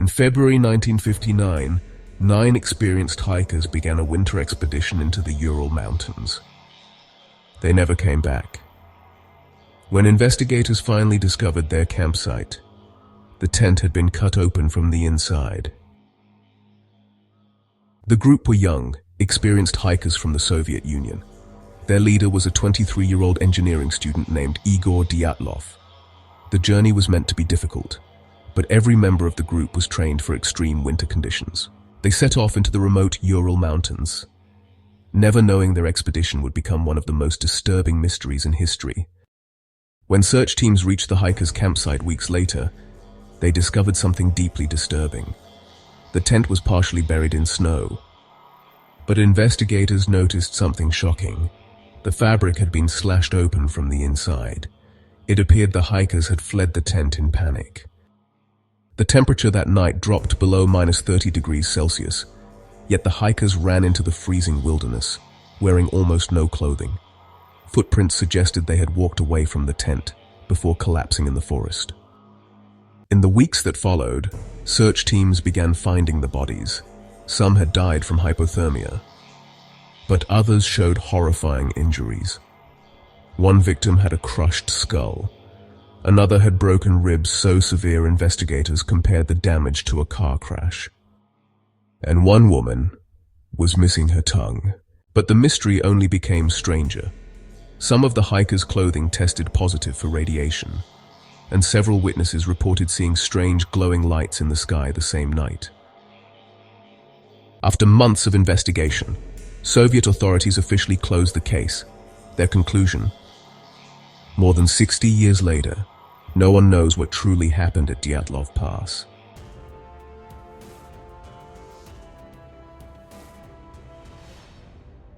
In February 1959, 9 experienced hikers began a winter expedition into the Ural Mountains. They never came back. When investigators finally discovered their campsite, the tent had been cut open from the inside. The group were young, experienced hikers from the Soviet Union. Their leader was a 23-year-old engineering student named Igor Dyatlov. The journey was meant to be difficult, but every member of the group was trained for extreme winter conditions. They set off into the remote Ural Mountains, never knowing their expedition would become one of the most disturbing mysteries in history. When search teams reached the hikers' campsite weeks later, they discovered something deeply disturbing. The tent was partially buried in snow, but investigators noticed something shocking. The fabric had been slashed open from the inside. It appeared the hikers had fled the tent in panic. The temperature that night dropped below -30°C, yet the hikers ran into the freezing wilderness, wearing almost no clothing. Footprints suggested they had walked away from the tent before collapsing in the forest. In the weeks that followed, search teams began finding the bodies. Some had died from hypothermia, but others showed horrifying injuries. One victim had a crushed skull. Another had broken ribs so severe investigators compared the damage to a car crash. And one woman was missing her tongue. But the mystery only became stranger. Some of the hikers' clothing tested positive for radiation, and several witnesses reported seeing strange glowing lights in the sky the same night. After months of investigation, Soviet authorities officially closed the case. Their conclusion: more than 60 years later, no one knows what truly happened at Dyatlov Pass.